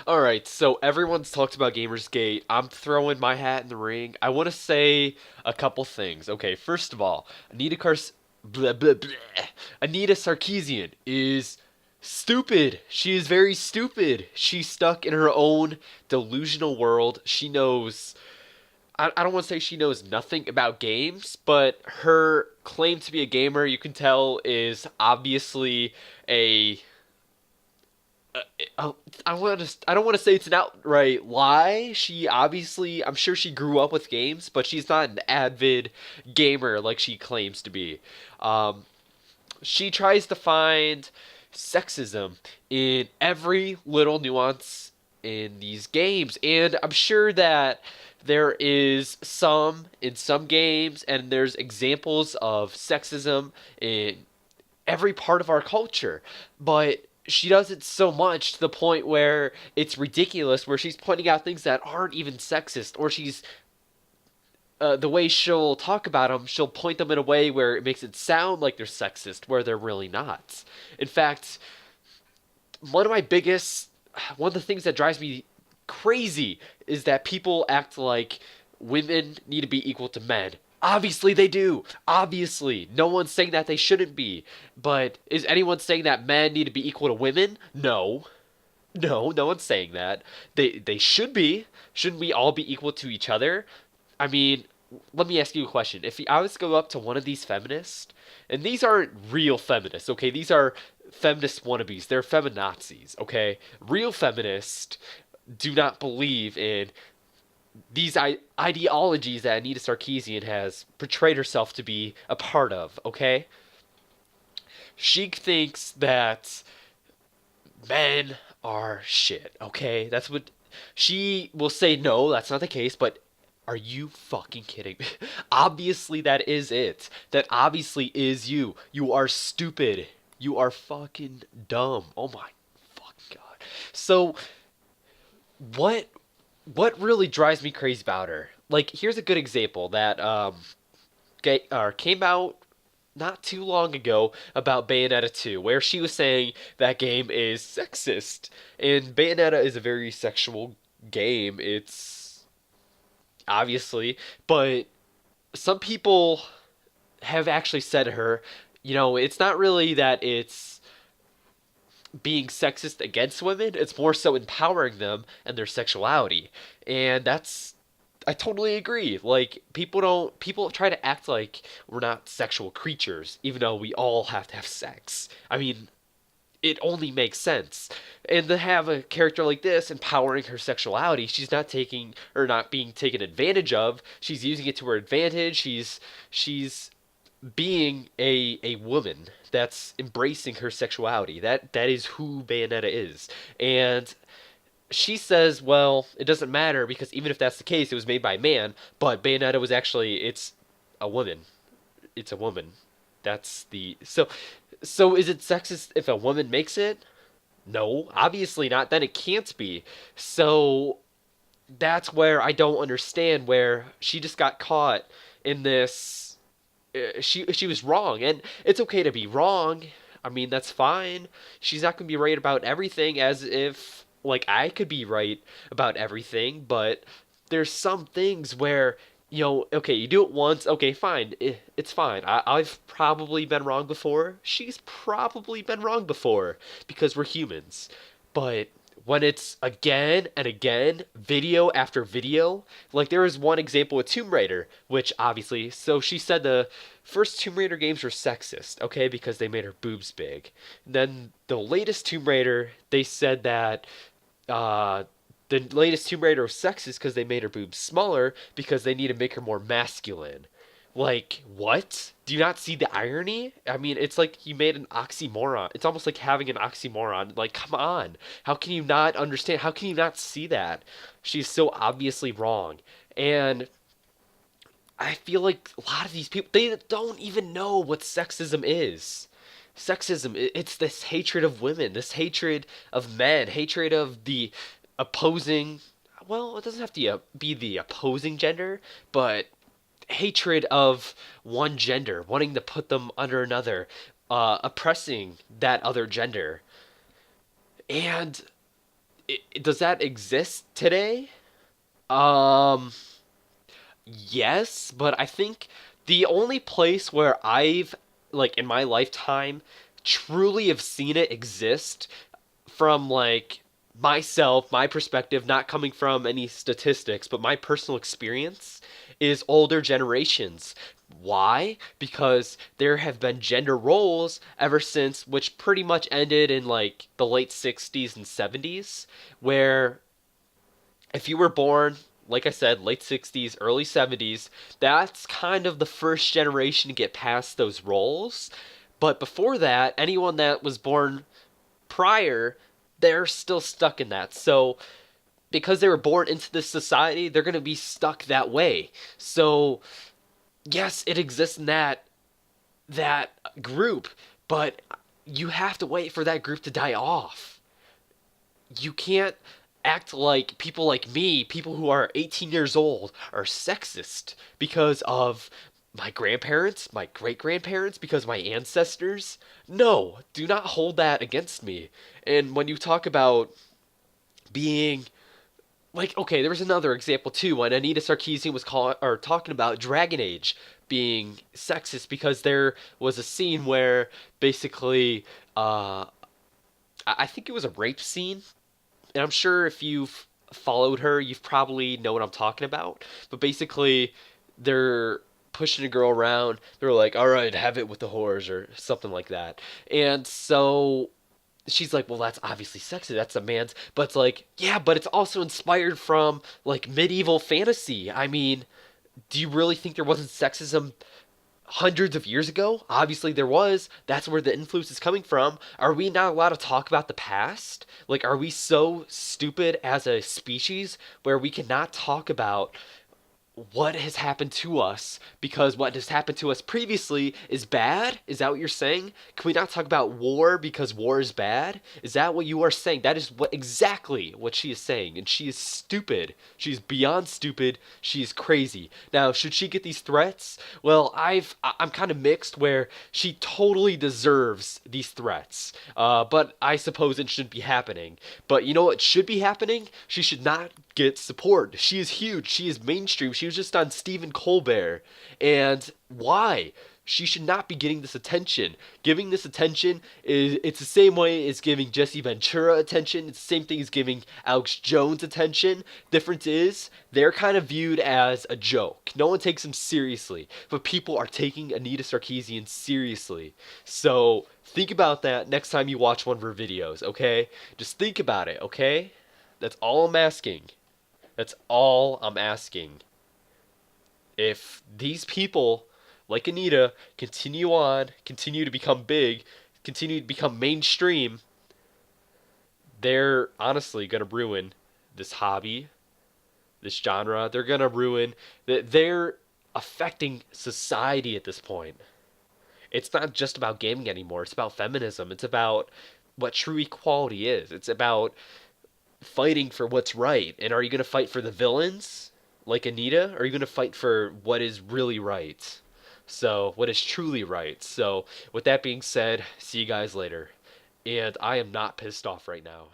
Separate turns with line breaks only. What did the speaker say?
All right, so everyone's talked about Gamersgate. I'm throwing my hat in the ring. I want to say a couple things. Okay, first of all, blah, blah, blah. Anita Sarkeesian is stupid. She is very stupid. She's stuck in her own delusional world. She knows. I don't want to say she knows nothing about games, but her claim to be a gamer, you can tell, is obviously a uh, I don't want to say it's an outright lie. She obviously, I'm sure she grew up with games, but she's not an avid gamer like she claims to be. Um, she tries to find sexism in every little nuance in these games, and I'm sure that there is some in some games, and there's examples of sexism in every part of our culture, but she does it so much to the point where it's ridiculous, where she's pointing out things that aren't even sexist, or she's the way she'll talk about them, she'll point them in a way where it makes it sound like they're sexist, where they're really not. In fact, one of my biggest, one of the things that drives me crazy is that people act like women need to be equal to men. Obviously they do. Obviously. No one's saying that they shouldn't be. But is anyone saying that men need to be equal to women? No. No, no one's saying that. They should be. Shouldn't we all be equal to each other? I mean, let me ask you a question. If I was to go up to one of these feminists, and these aren't real feminists, okay? These are feminist wannabes. They're feminazis, okay? Real feminists do not believe in these ideologies that Anita Sarkeesian has portrayed herself to be a part of, okay? She thinks that men are shit, okay? That's what she will say. No, that's not the case, but are you fucking kidding me? Obviously, that is it. That obviously is you. You are stupid. You are fucking dumb. Oh my fucking god. So, what what really drives me crazy about her? Like, here's a good example that came out not too long ago about Bayonetta 2, where she was saying that game is sexist. And Bayonetta is a very sexual game. It's obviously, but some people have actually said to her, it's not really that it's being sexist against women, it's more so empowering them and their sexuality. And I totally agree. Like, people try to act like we're not sexual creatures, even though we all have to have sex. I mean, it only makes sense. And to have a character like this empowering her sexuality, she's not taking or not being taken advantage of. She's using it to her advantage. She's being a woman that's embracing her sexuality. That is who Bayonetta is. And she says, well, it doesn't matter because even if that's the case, it was made by a man, but Bayonetta was actually it's a woman. It's a woman. That's the so is it sexist if a woman makes it? No, obviously not. Then it can't be. So that's where I don't understand where she just got caught in this she was wrong, and it's okay to be wrong. I mean, that's fine. She's not going to be right about everything, as if like I could be right about everything, but there's some things where okay, you do it once, okay, fine, it's fine. I've probably been wrong before. She's probably been wrong before because we're humans. But when it's again and again, video after video, like there was one example with Tomb Raider, which obviously, so she said the first Tomb Raider games were sexist, okay, because they made her boobs big. And then the latest Tomb Raider, they said that uh, the latest Tomb Raider was sexist because they made her boobs smaller because they need to make her more masculine. Like, what? Do you not see the irony? I mean, it's like you made an oxymoron. It's almost like having an oxymoron. Like, come on. How can you not understand? How can you not see that? She's so obviously wrong. And I feel like a lot of these people, they don't even know what sexism is. Sexism, it's this hatred of women, this hatred of men, hatred of the opposing, well, it doesn't have to be the opposing gender, but hatred of one gender, wanting to put them under another, oppressing that other gender. And does that exist today? Um, yes, but I think the only place where I've, like, in my lifetime, truly have seen it exist from, like, myself, my perspective, not coming from any statistics, but my personal experience is older generations. Why? Because there have been gender roles ever since, which pretty much ended in like the late 60s and 70s, where if you were born, like I said, late 60s, early 70s, that's kind of the first generation to get past those roles. But before that, anyone that was born prior, they're still stuck in that. So because they were born into this society, they're going to be stuck that way. So yes, it exists in that group, but you have to wait for that group to die off. You can't act like people like me, people who are 18 years old, are sexist because of my grandparents, my great grandparents, because my ancestors. No, do not hold that against me. And when you talk about being like, okay, there was another example too when Anita Sarkeesian was talking about Dragon Age being sexist because there was a scene where basically I think it was a rape scene, and I'm sure if you've followed her, you've probably know what I'm talking about. But basically, they're pushing a girl around. They're like, "All right, have it with the whores" or something like that. And so she's like, "Well, that's obviously sexy. That's a man's." But it's like, yeah, but it's also inspired from like medieval fantasy. I mean, do you really think there wasn't sexism hundreds of years ago? Obviously there was. That's where the influence is coming from. Are we not allowed to talk about the past? Like, are we so stupid as a species where we cannot talk about what has happened to us because what has happened to us previously is bad? Is that what you're saying? Can we not talk about war because war is bad? Is that what you are saying? That is what exactly what she is saying, and she is stupid. She's beyond stupid. She is crazy. Now, should she get these threats? Well, I'm kind of mixed where she totally deserves these threats. But I suppose it shouldn't be happening. But you know what should be happening? She should not get support. She is huge. She is mainstream. She was just on Stephen Colbert. And why? She should not be getting this attention. Giving this attention is it's the same way as giving Jesse Ventura attention. It's the same thing as giving Alex Jones attention. Difference is they're kind of viewed as a joke. No one takes them seriously, but people are taking Anita Sarkeesian seriously. So think about that next time you watch one of her videos, okay? Just think about it, okay? That's all I'm asking. That's all I'm asking. If these people, like Anita, continue on, continue to become big, continue to become mainstream, they're honestly going to ruin this hobby, this genre. They're going to ruin that. They're affecting society at this point. It's not just about gaming anymore. It's about feminism. It's about what true equality is. It's about fighting for what's right. And are you going to fight for the villains like Anita? Or are you going to fight for what is really right? So, what is truly right? So, with that being said, see you guys later. And I am not pissed off right now.